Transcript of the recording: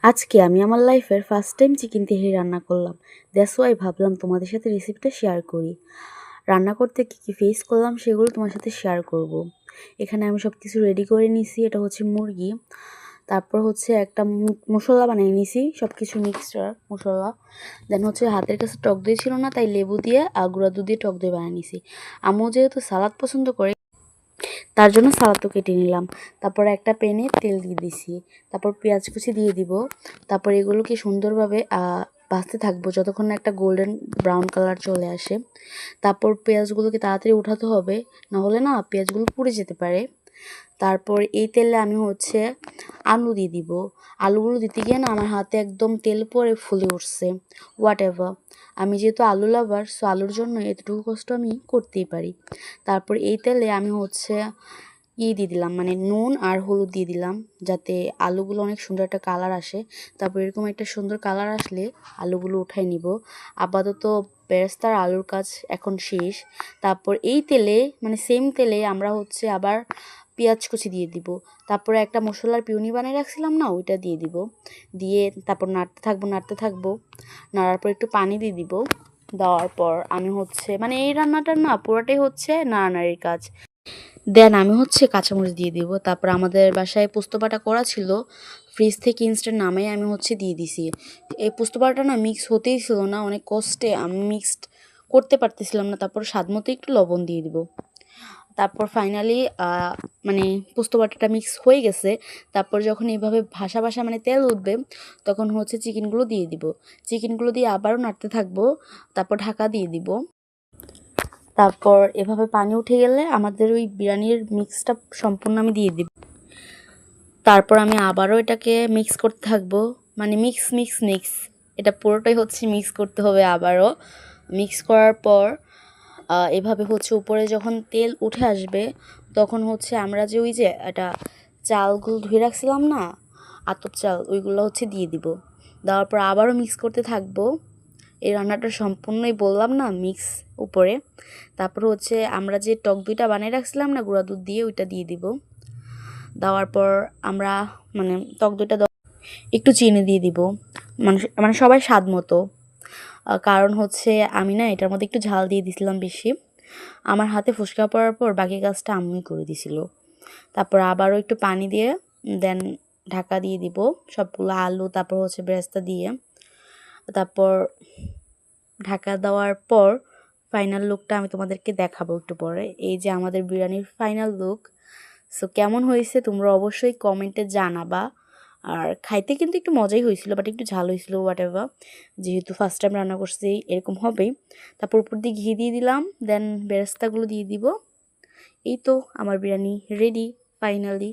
আজকে আমি আমার লাইফের ফার্স্ট টাইম চিকেন তেহারি রান্না করলাম। দ্যাটস ওয়াই ভাবলাম তোমাদের সাথে রেসিপিটা শেয়ার করি। রান্না করতে কী ফেস করলাম সেগুলো তোমার সাথে শেয়ার করব। এখানে আমি সব কিছু রেডি করে নিছি। এটা হচ্ছে মুরগি, তারপর হচ্ছে একটা মশলা বানিয়ে নিছি, সব কিছু মিক্সচার মশলা। দেন হচ্ছে হাতের কাছে টক দই ছিল না, তাই লেবু দিয়ে আর গুঁড়া দুধ দিয়ে টক দই বানিয়ে নিছি। আম্মু যেহেতু সালাদ পছন্দ করে তার জন্য সালাদও কেটে নিলাম। তারপর একটা প্যানে তেল দিয়ে দিছি, তারপর পেঁয়াজ কুচি দিয়ে দিব। তারপর এগুলোকে সুন্দরভাবে ভাজতে থাকবো যতক্ষণ না একটা গোল্ডেন ব্রাউন কালার চলে আসে। তারপর পেঁয়াজগুলোকে তাড়াতাড়ি উঠাতে হবে, নাহলে না পেঁয়াজগুলো পুড়ে যেতে পারে। তারপর এই তেলে আমি হচ্ছে আলু দিয়ে দিব। আলুগুলো দিতে গিয়ে না আমার হাতে একদম তেল পরে ফুলে উঠছে। হোয়াট এভার, আমি যেহেতু আলু লাভার, সো আলুর জন্য এতটুকু কষ্ট আমি করতেই পারি। তারপর এই তেলে আমি হচ্ছে দিয়ে দিলাম, মানে নুন আর হলুদ দিয়ে দিলাম, যাতে আলুগুলো অনেক সুন্দর একটা কালার আসে। তারপর এরকম একটা সুন্দর কালার আসলে আলুগুলো উঠাই নিব। আপাতত বেরেস্তার আলুর কাজ এখন শেষ। তারপর এই তেলে, মানে সেম তেলে আমরা হচ্ছে আবার পেঁয়াজ কুচি দিয়ে দিব। তারপরে একটা মশলার পিউনি বানিয়ে রাখছিলাম না, ওইটা দিয়ে দিব। দিয়ে তারপর নাড়তে থাকবো। নাড়ার পর একটু পানি দিয়ে দিব। দেওয়ার পর আমি হচ্ছে, মানে এই রান্নাটার না পুরোটাই হচ্ছে নাড়ানাড়ির কাজ। দেন আমি হচ্ছে কাঁচামরিচ দিয়ে দিব। তারপর আমাদের বাসায় পোস্ত বাটা করা ছিল, ফ্রিজ থেকে ইনস্ট্যান্ট নামাই আমি হচ্ছে দিয়ে দিছি। এই পোস্ত বাটাটা না মিক্স হতেই ছিল না, অনেক কষ্টে আমি মিক্সড করতে পারতেছিলাম না। তারপর স্বাদ মতো একটু লবণ দিয়ে দিব। তারপর ফাইনালি মানে পোস্ত বাটাটা মিক্স হয়ে গেছে। তারপর যখন এইভাবে ভাসা ভাসা মানে তেল উঠবে, তখন হচ্ছে চিকেনগুলো দিয়ে দিব। চিকেনগুলো দিয়ে আবারও নাড়তে থাকবো। তারপর ঢাকা দিয়ে দিব। তারপর এভাবে পানি উঠে গেলে আমাদের ওই বিরিয়ানির মিক্সটা সম্পূর্ণ আমি দিয়ে দিব। তারপর আমি আবারও এটাকে মিক্স করতে থাকবো, মানে মিক্স এটা পুরোটাই হচ্ছে মিক্স করতে হবে আবারও। মিক্স করার পর এভাবে হচ্ছে উপরে যখন তেল উঠে আসবে, তখন হচ্ছে আমরা যে ওই যে এটা চালগুলো ধুয়ে রাখছিলাম না, আতপ চাল, ওইগুলো হচ্ছে দিয়ে দিব। দেওয়ার পর আবারও মিক্স করতে থাকবো। এই রান্নাটা সম্পূর্ণই বললাম না মিক্স উপরে। তারপর হচ্ছে আমরা যে টক দইটা বানিয়ে রাখছিলাম না গুঁড়া দুধ দিয়ে, ওইটা দিয়ে দিব। দেওয়ার পর আমরা, মানে টক দইটা একটু চিনি দিয়ে দিব, মানে সবাই স্বাদ মতো। কারণ হচ্ছে আমি না এটার মধ্যে একটু ঝাল দিয়ে দিছিলাম বেশি। আমার হাতে ফুসকা পড়ার পর বাকি কাজটা আম্মুই করে দিছিল। তারপর আবারও একটু পানি দিয়ে দেন ঢাকা দিয়ে দিব সবগুলো আলু, তারপর হচ্ছে বেরেস্তা দিয়ে। তারপর ঢাকা দেওয়ার পর ফাইনাল লুকটা আমি তোমাদেরকে দেখাবো একটু পরে। এই যে আমাদের বিরিয়ানির ফাইনাল লুক। সো কেমন হয়েছে তোমরা অবশ্যই কমেন্টে জানাবা। আর খাইতে কিন্তু একটু মজাই হয়েছিল, বাট একটু ঝাল হয়েছিল, হোয়াট এভার। যেহেতু ফার্স্ট টাইম রান্না করছি এরকম হবেই। তারপর উপর দিয়ে ঘি দিয়ে দিলাম, দেন বেরেস্তাগুলো দিয়ে দিব। এই তো আমার বিরিয়ানি রেডি ফাইনালি।